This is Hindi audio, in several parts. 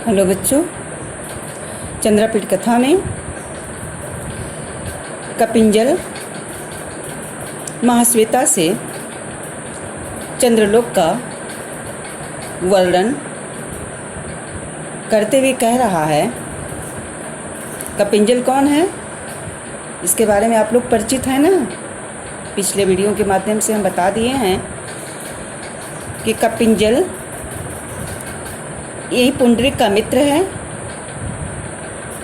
हेलो बच्चों, चंद्रापीठ कथा में कपिंजल महाश्वेता से चंद्रलोक का वर्णन करते हुए कह रहा है। कपिंजल कौन है, इसके बारे में आप लोग परिचित हैं ना। पिछले वीडियो के माध्यम से हम बता दिए हैं कि कपिंजल यही पुंडरीक का मित्र है।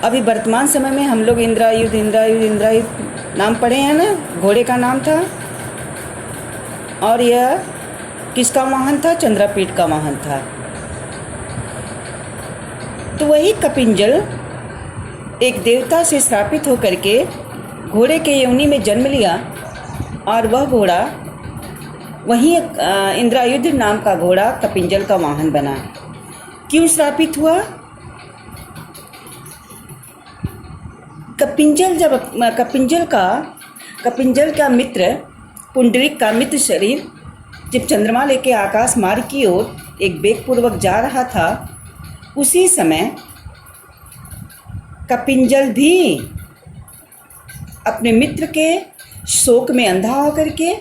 अभी वर्तमान समय में हम लोग इंद्रायुध नाम पढ़े हैं ना, घोड़े का नाम था। और यह किसका वाहन था? चंद्रापीठ का वाहन था। तो वही कपिंजल एक देवता से श्रापित होकर के घोड़े के योनि में जन्म लिया और वह घोड़ा वही इंद्रायुध नाम का घोड़ा कपिंजल का वाहन बना। क्यों श्रापित हुआ? कपिंजल का मित्र पुंडरीक का मित्र शरीर जब चंद्रमा लेके आकाश मार्ग की ओर एक वेगपूर्वक जा रहा था, उसी समय कपिंजल भी अपने मित्र के शोक में अंधा होकर के,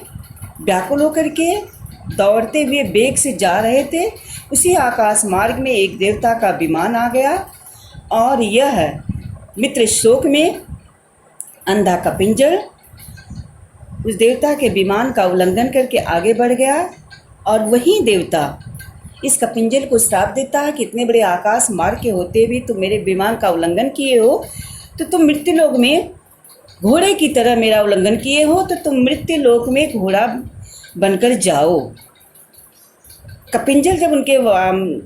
व्याकुल होकर के दौड़ते हुए वेग से जा रहे थे। उसी आकाश मार्ग में एक देवता का विमान आ गया और यह मित्र शोक में अंधा कपिंजल उस देवता के विमान का उल्लंघन करके आगे बढ़ गया। और वही देवता इस कपिंजल को श्राप देता है कि इतने बड़े आकाश मार्ग के होते भी तुम मेरे विमान का उल्लंघन किए हो, तो तुम मृत्यु लोक में घोड़े की तरह मेरा उल्लंघन किए हो, तो तुम मृत्यु लोक में घोड़ा बनकर जाओ। कपिंजल जब उनके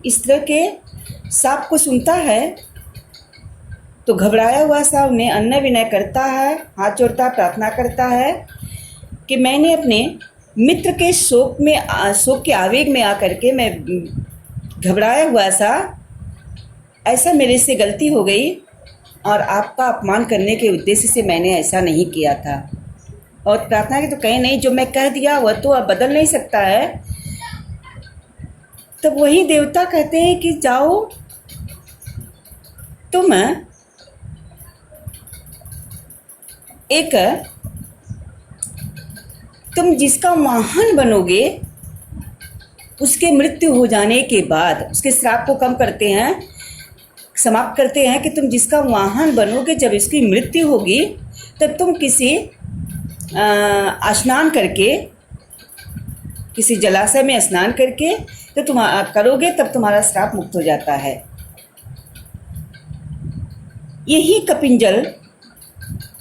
इस तरह के साप को सुनता है तो घबराया हुआ सा उन्हें अन्न विनय करता है, हाथ जोड़ता प्रार्थना करता है कि मैंने अपने मित्र के शोक के आवेग में आकर के मैं घबराया हुआ सा, ऐसा मेरे से गलती हो गई और आपका अपमान करने के उद्देश्य से मैंने ऐसा नहीं किया था। और प्रार्थना की तो कहीं नहीं, जो मैं कह दिया वह तो अब बदल नहीं सकता है। तब वही देवता कहते हैं कि जाओ, तुम जिसका वाहन बनोगे उसके मृत्यु हो जाने के बाद उसके श्राप को कम करते हैं, समाप्त करते हैं कि तुम जिसका वाहन बनोगे, जब इसकी मृत्यु होगी तब तुम किसी स्नान करके, किसी जलाशय में स्नान करके तो तुम करोगे, तब तुम्हारा श्राप मुक्त हो जाता है। यही कपिंजल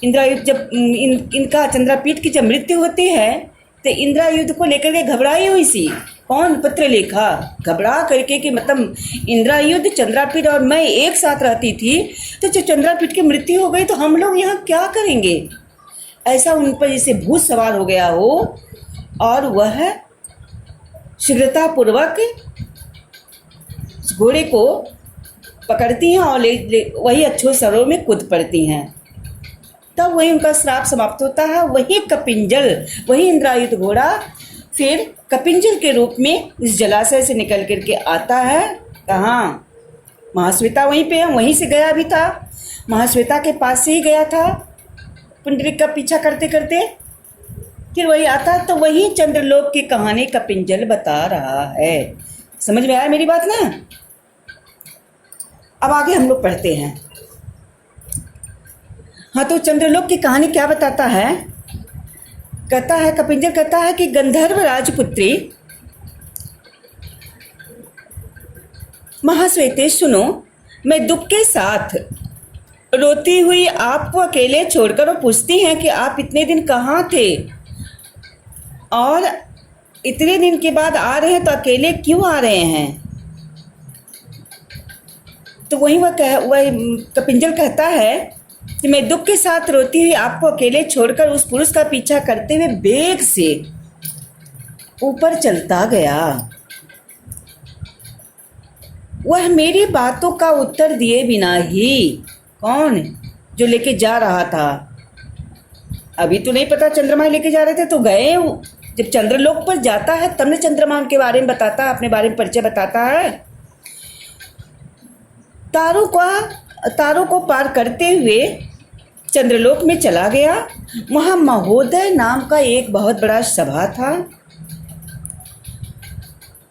इंद्रायुध जब इनका चंद्रापीठ की जब मृत्यु होती है तो इंद्रायुध को लेकर के घबराई हुई सी, कौन पत्र लिखा घबरा करके कि मतलब इंद्रायुध, चंद्रापीठ और मैं एक साथ रहती थी, तो जब चंद्रापीठ की मृत्यु हो गई तो हम लोग यहाँ क्या करेंगे? ऐसा उन पर जैसे भूत सवार हो गया हो। और वह शीघ्रतापूर्वक घोड़े को पकड़ती हैं और वही अच्छे सरोवर में कूद पड़ती हैं। तब वही उनका श्राप समाप्त होता है। वही कपिंजल, वही इंद्रायुध घोड़ा फिर कपिंजल के रूप में इस जलाशय से निकल करके आता है। कहाँ? महाश्वेता वहीं पे है, वहीं से गया भी था, महाश्वेता के पास से ही गया था पुंडरीक का पीछा करते करते। फिर वही आता, तो वही चंद्रलोक की कहानी कपिंजल बता रहा है। समझ में आया मेरी बात ना? अब आगे हम लोग पढ़ते हैं। हाँ, तो चंद्रलोक की कहानी क्या बताता है? कहता है, कपिंजल कहता है कि गंधर्व राजपुत्री महाश्वेते सुनो, मैं दुख के साथ रोती हुई आपको अकेले छोड़कर वो पूछती हैं कि आप इतने दिन कहाँ थे और इतने दिन के बाद आ रहे हैं, तो अकेले क्यों आ रहे हैं? तो वही वह कपिंजल कहता है कि मैं दुख के साथ रोती हुई आपको अकेले छोड़कर उस पुरुष का पीछा करते हुए वेग से ऊपर चलता गया। वह मेरी बातों का उत्तर दिए बिना ही, कौन? जो लेके जा रहा था, अभी तो नहीं पता चंद्रमा लेके जा रहे थे, तो गए। जब चंद्रलोक पर जाता है तब न चंद्रमा के बारे में बताता है, अपने बारे में परिचय बताता है। तारों को पार करते हुए चंद्रलोक में चला गया। वहाँ महोदय नाम का एक बहुत बड़ा सभा था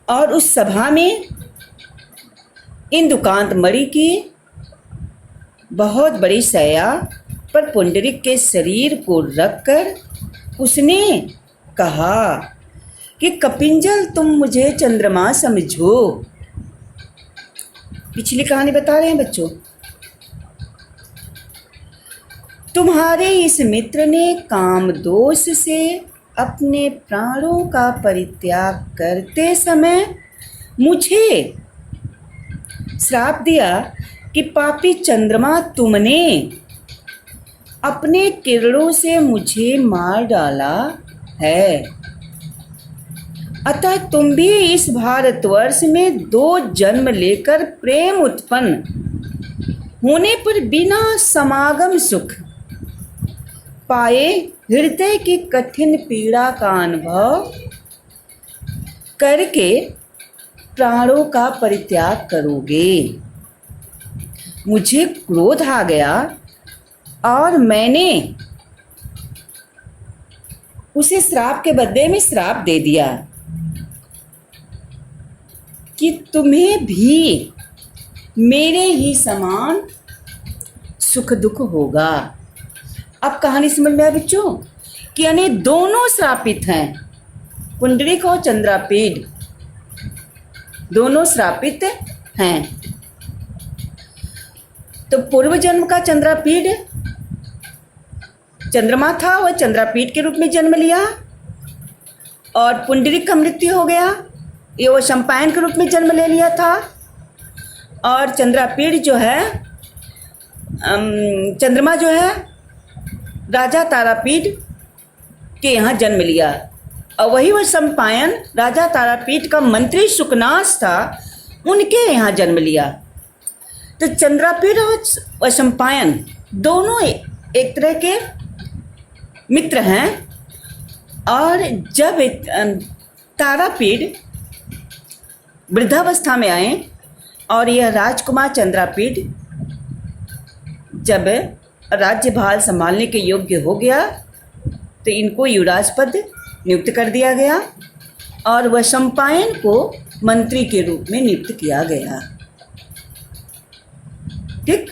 और उस सभा में इंदुकांत मणि की बहुत बड़ी शैया पर पुंडरीक के शरीर को रखकर उसने कहा कि कपिंजल तुम मुझे चंद्रमा समझो। पिछली कहानी बता रहे हैं बच्चों। तुम्हारे इस मित्र ने कामदोष से अपने प्राणों का परित्याग करते समय मुझे श्राप दिया कि पापी चंद्रमा तुमने अपने किरणों से मुझे मार डाला है। अतः तुम भी इस भारतवर्ष में 2 जन्म लेकर प्रेम उत्पन्न होने पर बिना समागम सुख पाए हृदय की कठिन पीड़ा का अनुभव करके प्राणों का परित्याग करोगे। मुझे क्रोध आ गया और मैंने उसे श्राप के बदले में श्राप दे दिया कि तुम्हें भी मेरे ही समान सुख दुख होगा। अब कहानी समझ में आया बच्चों कि यानी दोनों श्रापित हैं, पुंडरीक और चंद्रापीड दोनों श्रापित हैं। तो पूर्व जन्म का चंद्रापीड चंद्रमा था, वह चंद्रापीड के रूप में जन्म लिया और पुंडरीक का मृत्यु हो गया, ये वो शंपायन के रूप में जन्म ले लिया था। और चंद्रापीड जो है चंद्रमा जो है राजा तारापीड के यहाँ जन्म लिया और वही वह शंपायन राजा तारापीड का मंत्री शुकनाश था, उनके यहाँ जन्म लिया। तो चंद्रापीड और शंपायन दोनों एक तरह के मित्र हैं। और जब तारापीड वृद्धावस्था में आए और यह राजकुमार चंद्रापीड जब राज्यभार संभालने के योग्य हो गया तो इनको युवराज पद नियुक्त कर दिया गया और वह शंपायन को मंत्री के रूप में नियुक्त किया गया। ठीक,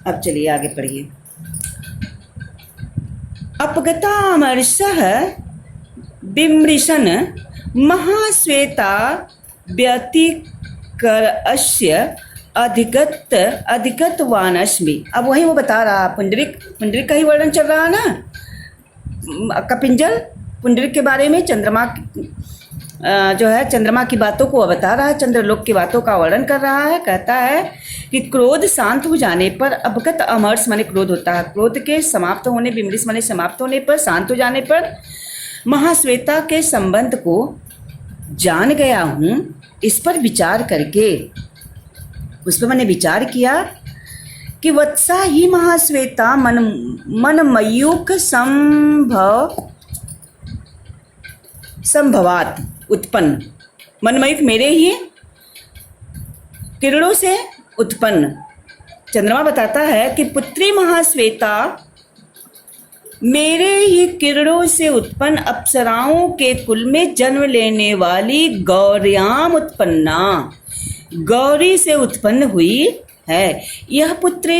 अब चलिए आगे पढ़िए। अपगतामर्षः बिमृशन महाश्वेता व्यतिकरस्य अधिगतवानस्मि। अब वही वो बता रहा, पुंडरीक का ही वर्णन चल रहा ना, कपिंजल पुंडरीक के बारे में चंद्रमा जो है चंद्रमा की बातों को बता रहा है, चंद्रलोक की बातों का वर्णन कर रहा है। कहता है कि क्रोध शांत हो जाने पर, अपगत अमर्ष माने क्रोध होता है, क्रोध के समाप्त होने, विमृश माने समाप्त होने पर, शांत हो जाने पर महाश्वेता के संबंध को जान गया हूँ। इस पर विचार करके उस पर मैंने विचार किया कि वत्सा ही महाश्वेता मनमयूख संभवात उत्पन्न, मनमयूख मेरे ही किरणों से उत्पन्न। चंद्रमा बताता है कि पुत्री महाश्वेता मेरे ही किरणों से उत्पन्न अप्सराओं के कुल में जन्म लेने वाली गौर्याम उत्पन्ना, गौरी से उत्पन्न हुई है। यह पुत्री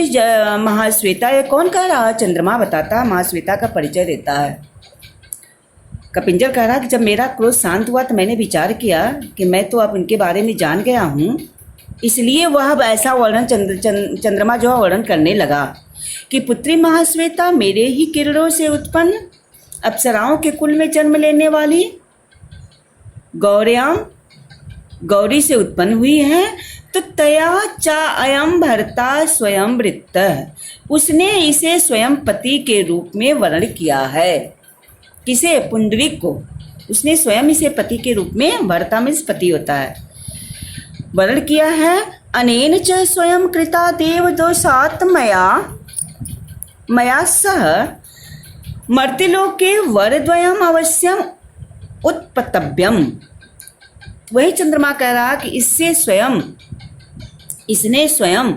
महाश्वेता, ये कौन कह रहा है? चंद्रमा बताता है, महाश्वेता का परिचय देता है। कपिंजल कह रहा कि जब मेरा क्रोध शांत हुआ तो मैंने विचार किया कि मैं तो अब उनके बारे में जान गया हूँ, इसलिए वह ऐसा वर्णन चंद्रमा जो वर्णन करने लगा कि पुत्री महाश्वेता मेरे ही किरणों से उत्पन्न अप्सराओं के कुल में जन्म लेने वाली गौर्याम, गौरी से उत्पन्न हुई है। तो तया चा अयम भर्ता स्वयं वृत्त, उसने इसे स्वयं पति के रूप में वर्णन किया है। किसे? पुंडरीक को उसने स्वयं इसे पति के रूप में, भर्ता में पति होता है, वर्णन किया है। अनेन च स्वयं कृता देव दोषात् मया सह मर्त्यलोके वरद्वयम् अवश्यम उत्पतव्यम। वही चंद्रमा कह रहा कि इससे स्वयं इसने स्वयं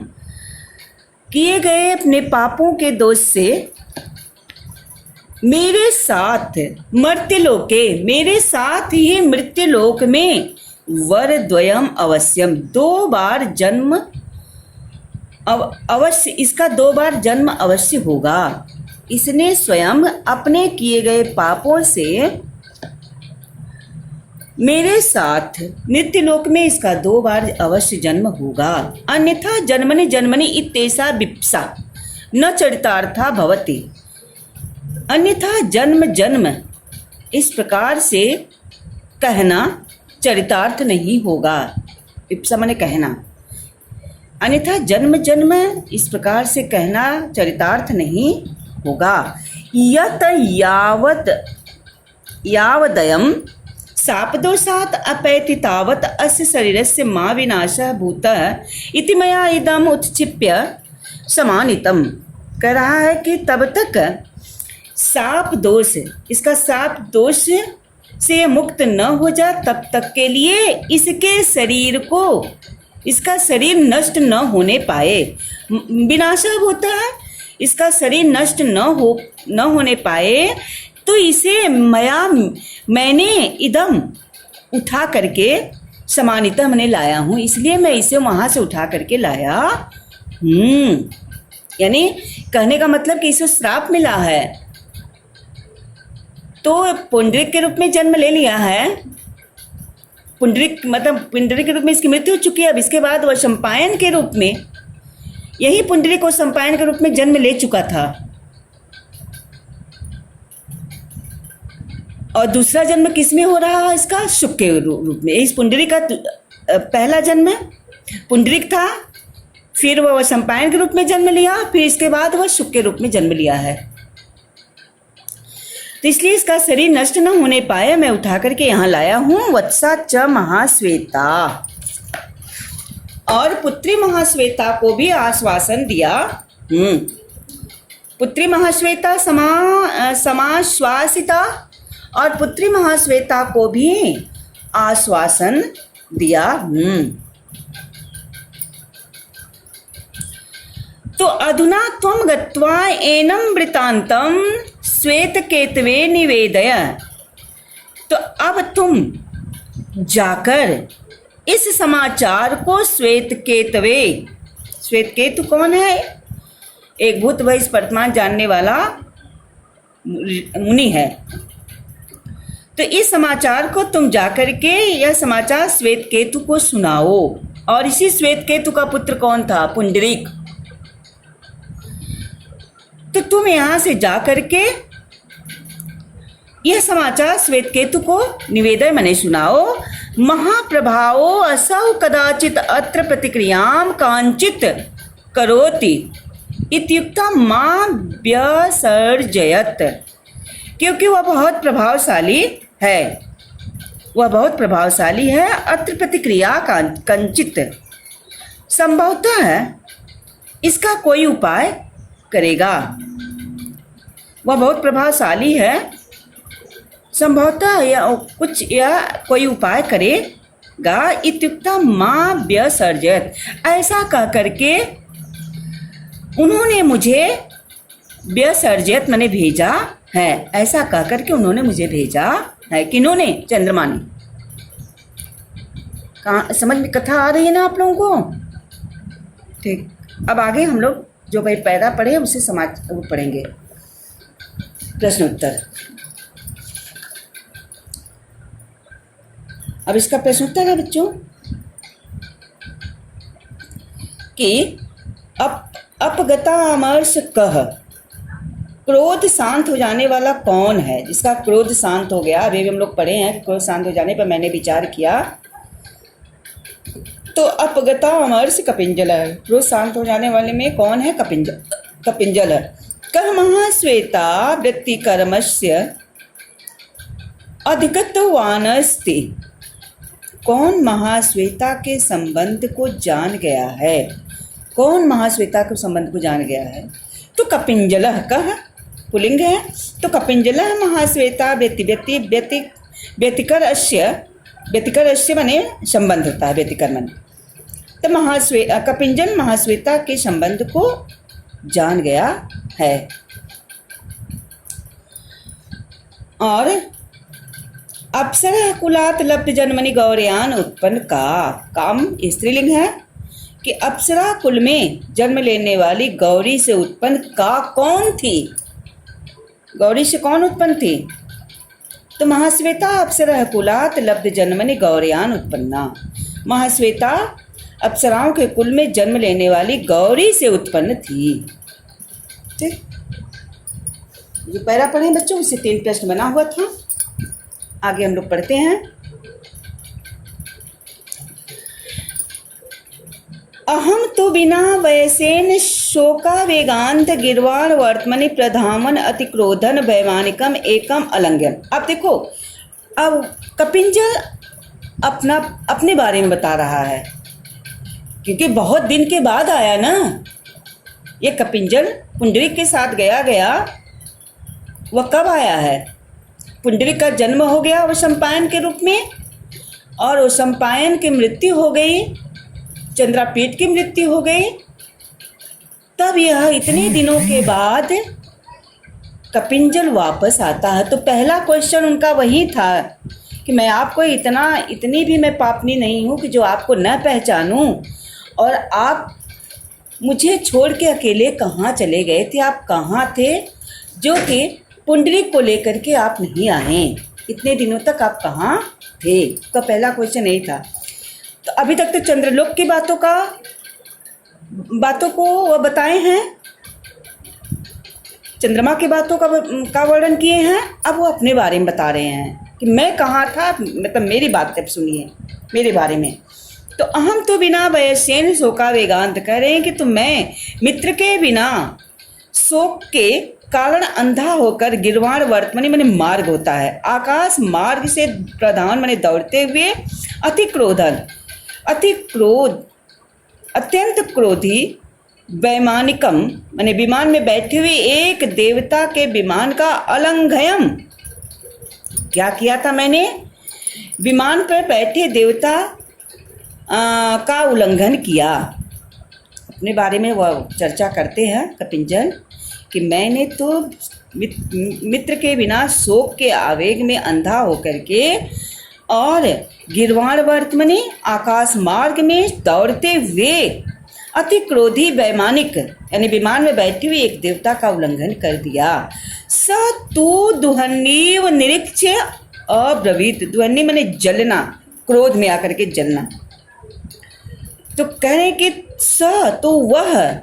किए गए अपने पापों के दोष से मेरे साथ ही मृत्युलोक में वर द्वयम अवश्यम, 2 बार जन्म अवश्य, इसका 2 बार जन्म अवश्य होगा। इसने स्वयं अपने किए गए पापों से मेरे साथ नित्यलोक में इसका 2 बार अवश्य जन्म होगा। अन्यथा जन्मनि जन्मनि इत्येषा विप्सा न चरितार्था भवति, अन्यथा जन्म जन्म इस प्रकार से कहना चरितार्थ नहीं होगा। विप्सा माने कहना, अन्यथा जन्म जन्म इस प्रकार से कहना चरितार्थ नहीं होगा। यत यावदयम शापदोषात् अपैति तावत् अस्य शरीरस्य मा विनाशः भूतः इति मया इदम् उत्क्षिप्य समानितम्। कह रहा है कि तब तक शाप दोष, इसका शाप दोष से मुक्त न हो जा तब तक के लिए इसके शरीर को, इसका शरीर नष्ट न होने पाए। विनाशः भूतः, इसका शरीर नष्ट न होने पाए, तो इसे मैंने इदम उठा करके समानिता मैंने लाया हूँ, इसलिए मैं इसे वहाँ से उठा करके लाया। यानी कहने का मतलब कि इसे श्राप मिला है, तो पुंडरीक के रूप में जन्म ले लिया है। पुंडरीक मतलब पुंडरीक के रूप में इसकी मृत्यु हो चुकी है। अब इसके बाद वह सम्पायन के रूप में, यही पुंडरीक को सम्पायन के रूप में जन्म ले चुका था। और दूसरा जन्म किस में हो रहा है इसका? शुक के रूप में। इस पुंडरीक का पहला जन्म पुंडरीक था, फिर वह सम्पायन के रूप में जन्म लिया, फिर इसके बाद वह शुक के रूप में जन्म लिया है। तो इसलिए इसका शरीर नष्ट न होने पाए मैं उठा करके यहाँ लाया हूँ। वत्सा च महाश्वेता, और पुत्री महाश्वेता को भी आश्वासन दिया। पुत्री महाश्वेता समाश्वासिता, और पुत्री महाश्वेता को भी आश्वासन दिया। तो अधुना त्वं गत्वा एनं वृत्तान्तं श्वेतकेतवे निवेदय। तो अब तुम जाकर इस समाचार को श्वेतकेतवे, श्वेतकेतु कौन है? एक भूत भविष्य वर्तमान जानने वाला मुनि है। तो इस समाचार को तुम जाकर के यह समाचार श्वेतकेतु को सुनाओ। और इसी श्वेतकेतु का पुत्र कौन था? पुंडरीक। तो तुम यहाँ से जाकर के यह समाचार श्वेतकेतु को निवेदन मने सुनाओ। महाप्रभावो असौ कदाचित अत्र प्रतिक्रियां कांचित करोति इत्युक्ता मां व्यसर्जयत। क्योंकि वह बहुत प्रभावशाली है, वह बहुत प्रभावशाली है। अत्र प्रतिक्रिया कंचित, संभवतः इसका कोई उपाय करेगा। वह बहुत प्रभावशाली है, संभवतः या कोई उपाय करेगा। इत्युक्ता मां व्यसर्जयत, ऐसा कह करके उन्होंने मुझे व्यसर्जयत मैंने भेजा है। ऐसा कह करके उन्होंने मुझे भेजा है। किन्होंने? चंद्रमा ने। कहाँ समझ में कथा आ रही है ना आप लोगों को? ठीक, अब आगे हम लोग जो भाई पैदा पढ़े उसे वो पढ़ेंगे प्रश्न उत्तर। अब इसका प्रश्न उत्तर है बच्चों कि अपगता अमर्ष कह, क्रोध शांत हो जाने वाला कौन है? जिसका क्रोध शांत हो गया। अभी हम लोग पढ़े हैं कि क्रोध शांत हो जाने पर मैंने विचार किया तो अपगता अमर्ष कपिंजल है। क्रोध शांत हो जाने वाले में कौन है? कपिंजल है। कह महाश्वेता वृत्तिकर्मस्य अधिगतवानस्ति, कौन महाश्वेता के संबंध को जान गया है? कौन महाश्वेता के संबंध को जान गया है? तो कपिंजल कह पुलिंग है, तो कपिंजल महाश्वेता व्यतिकरस्य, व्यतिकरस्य माने संबंध होता है, व्यतिकर माने तो कपिंजल महाश्वेता के संबंध को जान गया है और अप्सरा कुलात लब्ध जन्मनि गौरयान उत्पन्न का। काम स्त्रीलिंग है कि अप्सरा कुल में जन्म लेने वाली गौरी से उत्पन्न का कौन थी, गौरी से कौन उत्पन्न थी? तो महाश्वेता अप्सरा कुलात लब्ध जन्मनि गौरयान उत्पन्ना। महाश्वेता अप्सराओं के कुल में जन्म लेने वाली गौरी से उत्पन्न थी। ठीक, जो पैरा पढ़े बच्चों, उससे 3 प्रश्न बना हुआ था। आगे हम लोग पढ़ते हैं। अहम तो बिना वयसेन शोकावेगांत गिरवाण वर्तमनि प्रधामन अतिक्रोधन वैमानिकम एकम अलंघ्यम। अब देखो, अब कपिंजल अपने बारे में बता रहा है, क्योंकि बहुत दिन के बाद आया ना ये कपिंजल। पुंडरीक के साथ गया वह कब आया है? पुंडरीक का जन्म हो गया वैशंपायन के रूप में, और वैशंपायन की मृत्यु हो गई, चंद्रापीठ की मृत्यु हो गई। तब यह इतने दिनों के बाद कपिंजल वापस आता है। तो पहला क्वेश्चन उनका वही था कि मैं आपको इतनी भी मैं पापनी नहीं हूँ कि जो आपको न पहचानूं, और आप मुझे छोड़ के अकेले कहाँ चले गए थे? आप कहाँ थे जो कि पुंडरीक को लेकर के आप नहीं आए? इतने दिनों तक आप कहाँ थे? तो पहला क्वेश्चन यही था। तो अभी तक तो चंद्रलोक की बातों को वह बताए हैं, चंद्रमा की बातों का वर्णन किए हैं। अब वो अपने बारे में बता रहे हैं कि मैं कहाँ था, मतलब मेरी बात जब सुनिए मेरे बारे में। तो अहम तो बिना वयसेन शोका वेगांत, कह रहे हैं कि तो मैं मित्र के बिना शोक के कारण अंधा होकर गिरवाण वर्तमनि मैंने मार्ग होता है, आकाश मार्ग से प्रधान मैंने दौड़ते हुए अत्यंत क्रोधी वैमानिकम मैंने विमान में बैठे हुए एक देवता के विमान का अलंघयम। क्या किया था मैंने? विमान पर बैठे देवता का उल्लंघन किया। अपने बारे में वह चर्चा करते हैं कपिंजल कि मैंने तो मित्र के बिना शोक के आवेग में अंधा होकर के और गिरवाण वर्तमनि आकाश मार्ग में दौड़ते हुए अति क्रोधी वैमानिक यानी विमान में बैठी हुई एक देवता का उल्लंघन कर दिया। स तू दुहन्नीव निरीक्ष्य अब्रवीत। दुहन्नी मैंने जलना, क्रोध में आकर के जलना। तो कह रहे कि स तो वह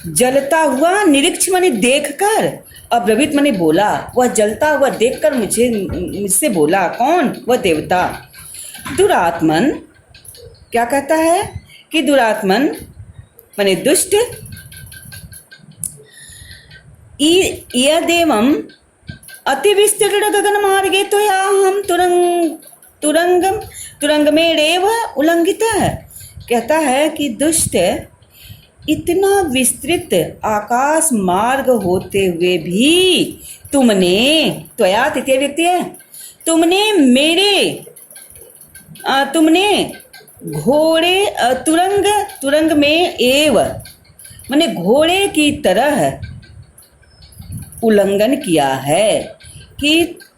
जलता हुआ निरीक्ष मैंने देखकर, अब्रवीत मैंने बोला, वह जलता हुआ देखकर मुझसे बोला। कौन? वह देवता। दुरात्मन क्या कहता है कि दुरात्मन माने दुष्ट, यदेवं अति विस्तृत गगन मार्गे तो हम तुरंगमेणेव उल्लंघिता। कहता है कि दुष्ट इतना विस्तृत आकाश मार्ग होते हुए भी तुमने, त्वया तृतीय व्यक्ति है, तुमने घोड़े तुरंग में एव माने घोड़े की तरह उल्लंघन किया है कि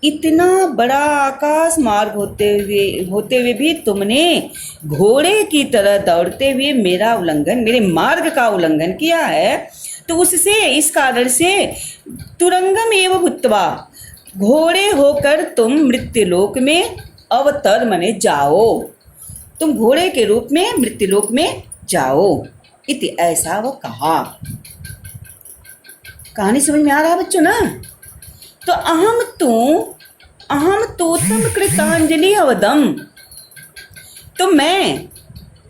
इतना बड़ा आकाश मार्ग होते हुए भी तुमने घोड़े की तरह दौड़ते हुए मेरा उल्लंघन, मेरे मार्ग का उल्लंघन किया है। तो उससे, इस कारण से तुरंगम एवं भूत्वा, घोड़े होकर तुम मृत्युलोक में अवतर मने जाओ, तुम घोड़े के रूप में मृत्युलोक में जाओ। इति ऐसा वो कहा। कहानी समझ में आ रहा बच्चों ना? तो अहम तो तम कृतांजलि अवदम। तो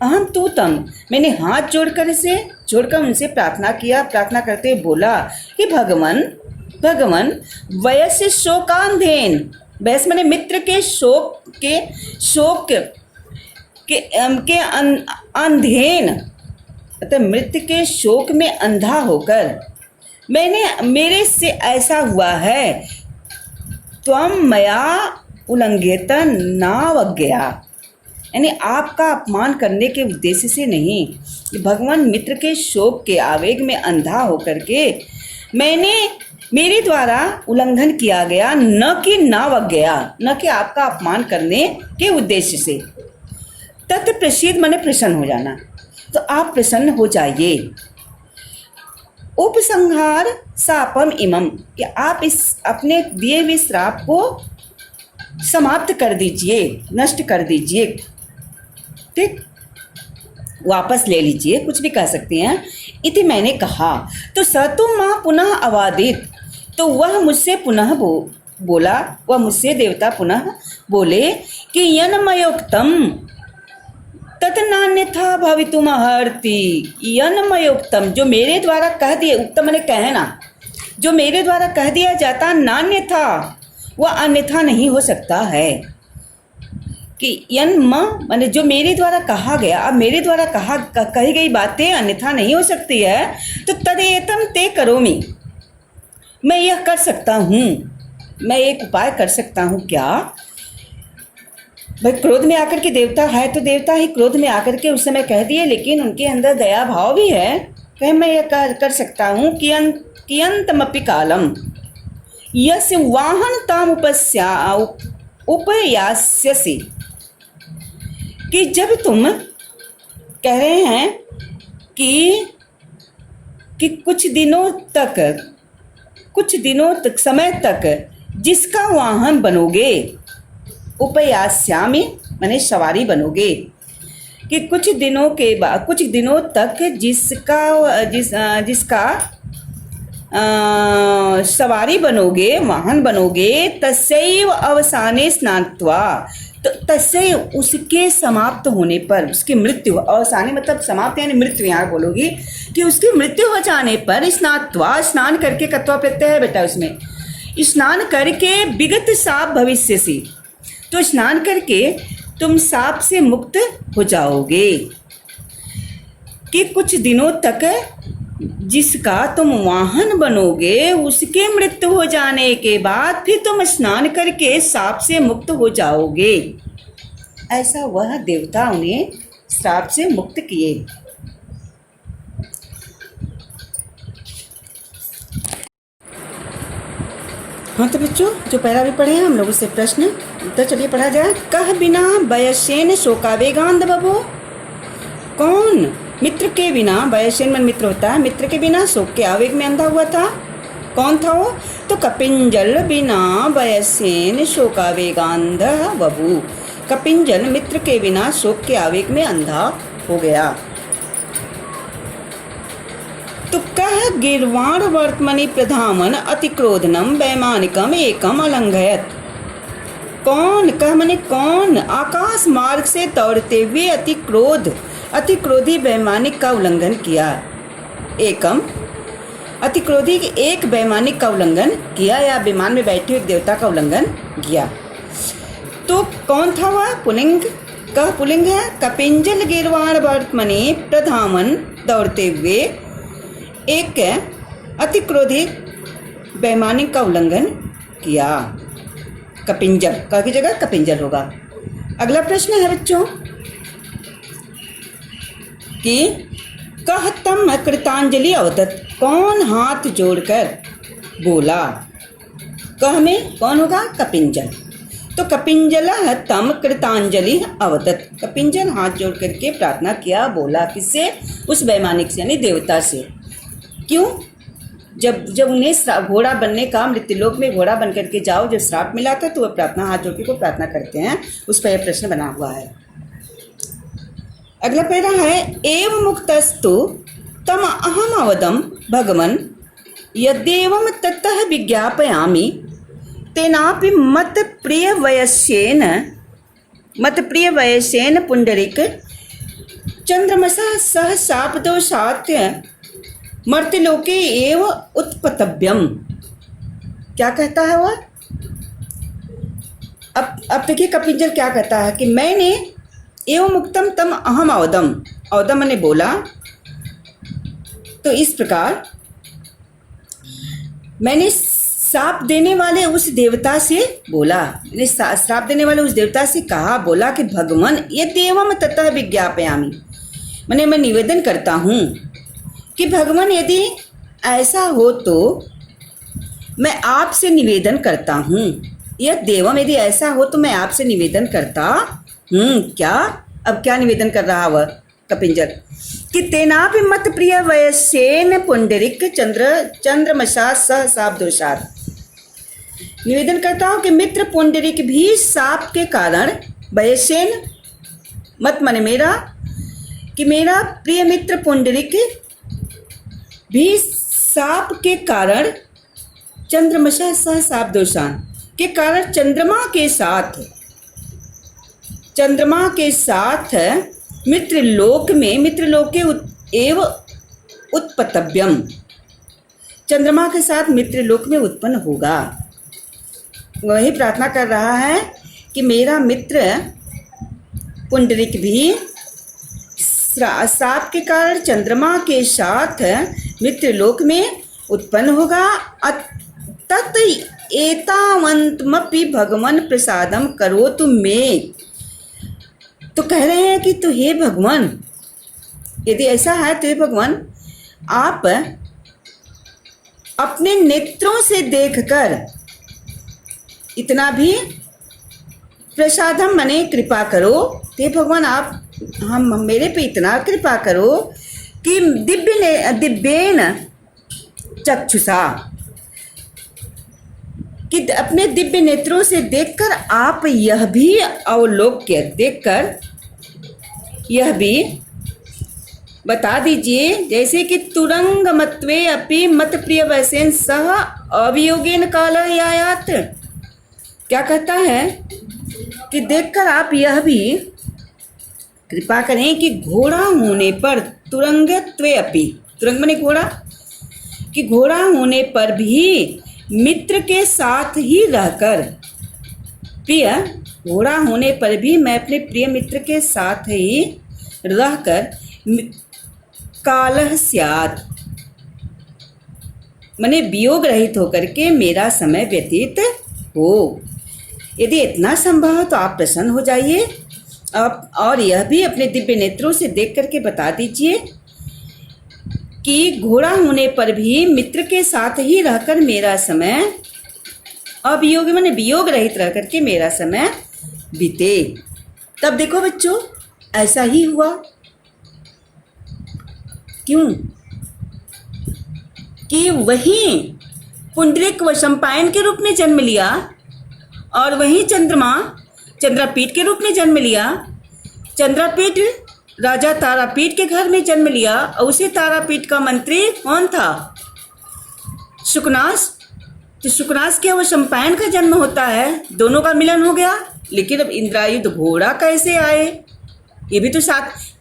अहम तो तम मैंने हाथ जोड़कर उनसे प्रार्थना किया। प्रार्थना करते हुए बोला कि भगवान वयस्य शोकांधेन, वयस मैंने मित्र के शोक के अंधेन, अतः मृत्यु के शोक में अंधा होकर मेरे से ऐसा हुआ है। त्वं मया उल्लंघित नावज्ञया, यानी आपका अपमान करने के उद्देश्य से नहीं। भगवान मित्र के शोक के आवेग में अंधा होकर के मेरे द्वारा उल्लंघन किया गया, न कि नावज्ञया, न कि आपका अपमान करने के उद्देश्य से। तत् प्रसीद माने प्रसन्न हो जाना, तो आप प्रसन्न हो जाइए। उपसंहार शापम इमम, कि आप इस अपने दिए हुए श्राप को समाप्त कर दीजिए, नष्ट कर दीजिए, ठीक, वापस ले लीजिए, कुछ भी कह सकती हैं। इति मैंने कहा तो स तो माँ पुनः अवादित, तो वह मुझसे पुनः बोला, वह मुझसे देवता पुनः बोले कि यन्मयोक्तम तत्नान्यथा भवितुम अर्हति। यन्मयोक्तम, जो मेरे द्वारा कह दिए, उत्तम ने कहना, जो मेरे द्वारा कह दिया जाता नान्यथा, वह अन्यथा नहीं हो सकता है। कि यन्म माने जो मेरे द्वारा कहा गया, अब मेरे द्वारा कही गई बातें अन्यथा नहीं हो सकती है, तो तदेतम ते करोमि, मैं यह कर सकता हूँ, मैं एक उपाय कर सकता हूँ। क्या भाई, क्रोध में आकर के देवता है तो देवता ही क्रोध में आकर के उस समय कह दिए, लेकिन उनके अंदर दया भाव भी है। कहे मैं यह कर सकता हूँ कियंतमपि कालम यस्य वाहन ताम उपयास्यसि, कि जब तुम कह रहे हैं कि कुछ दिनों तक समय तक जिसका वाहन बनोगे, उपयास्यामि माने सवारी बनोगे, कि कुछ दिनों तक जिसका सवारी बनोगे, वाहन बनोगे, तस्यैव अवसाने स्नात्वा, तो तस्यैव उसके समाप्त होने पर, उसकी मृत्यु, अवसाने मतलब समाप्त यानी मृत्यु, यहाँ बोलोगी कि उसकी मृत्यु हो जाने पर, स्नात्वा स्नान करके, कत्वा प्रत्यय है बेटा उसमें, स्नान करके विगत साप भविष्य से, तो स्नान करके तुम साप से मुक्त हो जाओगे। कि कुछ दिनों तक जिसका तुम वाहन बनोगे, उसके मृत्यु हो जाने के बाद फिर तुम स्नान करके साप से मुक्त हो जाओगे। ऐसा वह देवता उन्हें श्राप से मुक्त किए। हाँ तो बच्चों, जो पहला भी पढ़े हैं हम लोग उससे प्रश्न उत्तर चलिए पढ़ा जाए। कह बिना वयस्येन शोकावेगांध बभो, कौन मित्र के बिना, वयस्येन मन मित्र होता है, मित्र के बिना शोक के आवेग में अंधा हुआ था, कौन था वो? तो कपिंजल बिना वयस्येन शोकावेगांध बभू, कपिंजल मित्र के बिना शोक के आवेग में अंधा हो गया। तो कह गिर्वाण वर्तमनि प्रधामन अतिक्रोधनम वैमानिकम एकम अलंघयत, कौन, कह मने कौन, आकाश मार्ग से दौड़ते हुए अतिक्रोधी वैमानिक का उल्लंघन किया। एकम अतिक्रोधी एक वैमानिक का उल्लंघन किया, या विमान में बैठे एक देवता का उल्लंघन किया। तो कौन था वह? पुलिंग, कह पुलिंग है। कपिंजल गिर्वाण वर्तमनि प्रधामन, दौड़ते हुए एक अतिक्रोधी वैमानिक का उल्लंघन किया। कपिंजल का की जगह कपिंजल होगा। अगला प्रश्न है बच्चों कि कह तम कृतांजलि अवदत, कौन हाथ जोड़कर बोला। कह में कौन होगा? कपिंजल। तो कपिंजल तम कृतांजलि अवदत, कपिंजल हाथ जोड़ करके प्रार्थना किया, बोला, किससे? उस वैमानिक से यानी देवता से। क्यों? जब उन्हें घोड़ा बनने का, मृत्युलोक में घोड़ा बन करके जाओ, जब श्राप मिला था, तो वह प्रार्थना हाथ जोड़ के को प्रार्थना करते हैं। उस पर यह प्रश्न बना हुआ है। अगला पैरा है एव मुक्तस्तु तम अहम अवदम भगवन यद्येवं ततः विज्ञापयामि तेनापि मत प्रिय वयस्येन पुंडरीक चंद्रमसा सह शापदोषात् मर्त्यलोके एव उत्पतव्यम। क्या कहता है वह? अब देखिए कपिंजल क्या कहता है कि मैंने एवं मुक्तम तम अहम अवदम ने बोला, तो इस प्रकार मैंने श्राप देने वाले उस देवता से बोला, श्राप देने वाले उस देवता से कहा, बोला कि भगवान ये देवम ततः विज्ञापयामि, मैंने मैं निवेदन करता हूँ कि भगवान यदि ऐसा हो तो मैं आपसे निवेदन करता हूँ, यह देवम यदि ऐसा हो तो मैं आपसे निवेदन करता हूँ। क्या? अब क्या निवेदन कर रहा वह कपिंजर कि तेनापि मत प्रिय वयसेन पुंडरिक चंद्रमसा सह साप दोषात, निवेदन करता हूँ कि मित्र पुंडरिक भी साप के कारण, वयसेन मत माने मेरा, कि मेरा प्रिय मित्र पुंडरिक भी साप के कारण, चंद्रमसा सह साप दोषान के कारण चंद्रमा के साथ मित्रलोक के एव उत्पतव्यम, चंद्रमा के साथ मित्रलोक में उत्पन्न होगा। वही प्रार्थना कर रहा है कि मेरा मित्र पुंडरिक भी साप के कारण चंद्रमा के साथ मित्रलोक में उत्पन्न होगा। तत् एतावन्तमपि भगवान प्रसादम करोतु मे, तो कह रहे हैं कि तो हे भगवान, यदि ऐसा है तो हे भगवान आप अपने नेत्रों से देखकर इतना भी प्रसादम मने कृपा करो, हे भगवान आप हम मेरे पे इतना कृपा करो कि दिव्येन चक्षुषा, कि अपने दिव्य नेत्रों से देखकर आप यह भी अवलोक्य, देखकर यह भी बता दीजिए, जैसे कि तुरंग मत्वे अपि मत प्रिय वैसेन सह अवियोगेन काल यायात, क्या कहता है कि देखकर आप यह भी कृपा करें कि घोड़ा होने पर, तुरंगत्वे अपि, तुरंग माने घोड़ा, कि घोड़ा होने पर भी मित्र के साथ ही रहकर, प्रिय घोड़ा होने पर भी मैं अपने प्रिय मित्र के साथ ही रहकर कालः स्यात्, मने वियोग रहित होकर के मेरा समय व्यतीत हो। यदि इतना संभव हो तो आप प्रसन्न हो जाइए और यह भी अपने दिव्य नेत्रों से देख करके बता दीजिए कि घोड़ा होने पर भी मित्र के साथ ही रहकर मेरा समय अवियोग माने वियोग रहित रह करके मेरा समय बीते। तब देखो बच्चों ऐसा ही हुआ। क्यों? कि वही पुंडरिक वैशंपायन के रूप में जन्म लिया और वही चंद्रमा चंद्रापीठ के रूप में जन्म लिया। चंद्रापीठ राजा तारापीठ के घर में जन्म लिया और उसी तारापीठ का मंत्री कौन था? शुकनास। तो शुकनास के वैशंपायन का जन्म होता है, दोनों का मिलन हो गया। लेकिन अब इंद्रायुध घोड़ा कैसे आए? ये भी तो साथ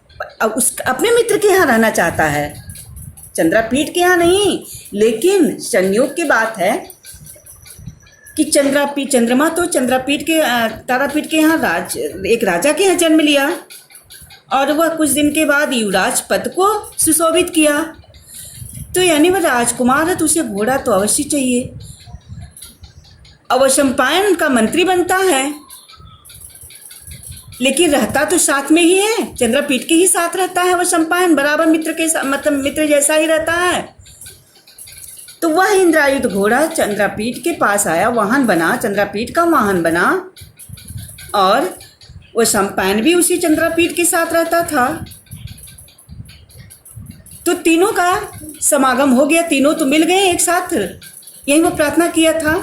उस अपने मित्र के यहाँ रहना चाहता है, चंद्रापीठ के यहाँ नहीं। लेकिन संयोग की बात है कि चंद्रमा तो चंद्रापीठ के तारापीठ के यहाँ एक राजा के यहाँ जन्म लिया और वह कुछ दिन के बाद युवराज पद को सुशोभित किया। तो यानी वह राजकुमार है तो उसे घोड़ा तो अवश्य चाहिए। वैशंपायन का मंत्री बनता है लेकिन रहता तो साथ में ही है, चंद्रापीठ के ही साथ रहता है। वैशंपायन बराबर मित्र के मतलब मित्र जैसा ही रहता है। तो वह इंद्रायुध घोड़ा चंद्रापीठ के पास आया, वाहन बना, चंद्रापीठ का वाहन बना और वैशंपायन भी उसी चंद्रापीठ के साथ रहता था। तो तीनों का समागम हो गया, तीनों तो मिल गए एक साथ। यही वो प्रार्थना किया था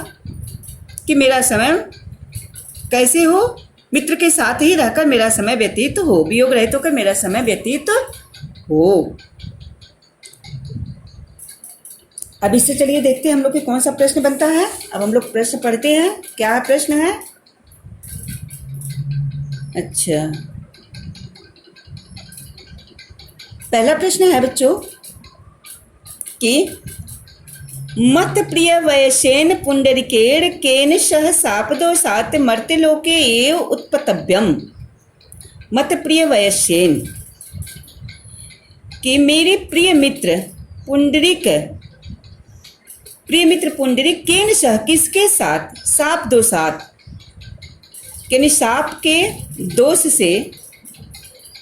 कि मेरा समय कैसे हो, मित्र के साथ ही रहकर मेरा समय व्यतीत हो, वियोग रहित होकर मेरा समय व्यतीत हो। अब इससे चलिए देखते हैं हम लोग के कौन सा प्रश्न बनता है। अब हम लोग प्रश्न पढ़ते हैं। क्या प्रश्न है? अच्छा, पहला प्रश्न है बच्चों कि मत प्रिय वयसेन पुंडरिकेण केन सह शापदोषात् मर्त्यलोके एव उत्पतव्यम। मत प्रिय वयसेन, कि मेरे प्रिय मित्र पुंडरिक प्रिय मित्र पुंडरीक केन सह किसके साथ, साप दो साथ, यानी साप के दोष से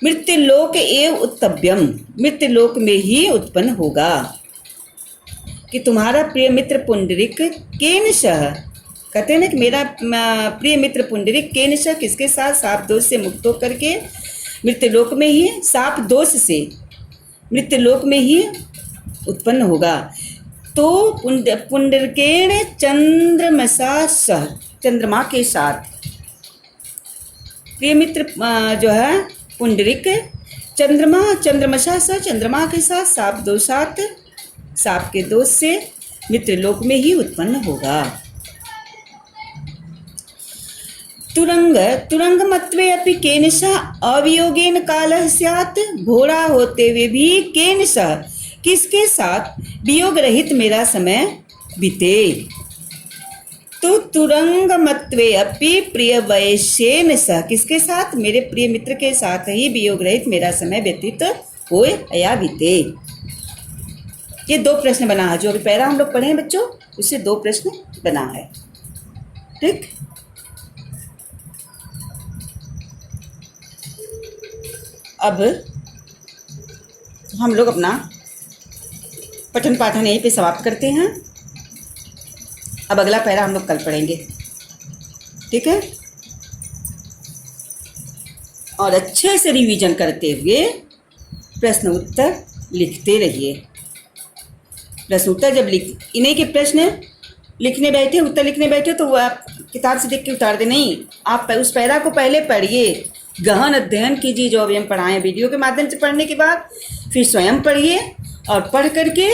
मृत्युलोक एव उत्तव्यम, मृत्युलोक में ही उत्पन्न होगा। कि तुम्हारा प्रिय मित्र पुंडरीक केन सह, कहते हैं ना कि मेरा प्रिय मित्र पुंडरीक केन सह किसके साथ, साप दोष से मुक्त होकर के मृत्युलोक में ही, साप दोष से मृत्युलोक में ही उत्पन्न होगा। तो पुंडरीकेण चंद्रमसा सह, चंद्रमा के साथ प्रिय मित्र जो है पुंडरीक चंद्रमसा सह, चंद्रमा के साथ साप दो साथ, साप के दोष से मृत्युलोक में ही उत्पन्न होगा। तुरंगमत्वे अपि केन सह अवियोगेन कालः स्यात्, घोड़ा होते हुए भी केन सह किसके साथ वियोग रहित मेरा समय बीते। तो तुरंगमत्वे अपि प्रिय वैश्येन सह, किसके साथ, मेरे प्रिय मित्र के साथ ही वियोग रहित मेरा समय व्यतीत होए या बीते। ये दो प्रश्न बना है, जो अभी पहला हम लोग पढ़े हैं बच्चों, उससे दो प्रश्न बना है। ठीक, अब हम लोग अपना पठन पाठन यहीं पे समाप्त करते हैं। अब अगला पैरा हम लोग कल पढ़ेंगे, ठीक है। और अच्छे से रिवीजन करते हुए प्रश्न उत्तर लिखते रहिए। प्रश्न उत्तर जब इन्हीं के प्रश्न लिखने बैठे, उत्तर लिखने बैठे, तो वो आप किताब से देख के उतार दे नहीं, आप उस पैरा को पहले पढ़िए, गहन अध्ययन कीजिए जो अभी हम पढ़ाएं वीडियो के माध्यम से। पढ़ने के बाद फिर स्वयं पढ़िए और पढ़ करके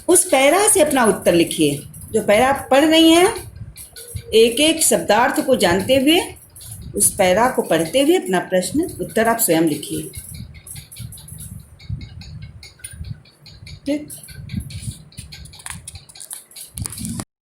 उस पैरा से अपना उत्तर लिखिए। जो पैरा आप पढ़ रही हैं, एक एक शब्दार्थ को जानते हुए उस पैरा को पढ़ते हुए अपना प्रश्न उत्तर आप स्वयं लिखिए। ठीक।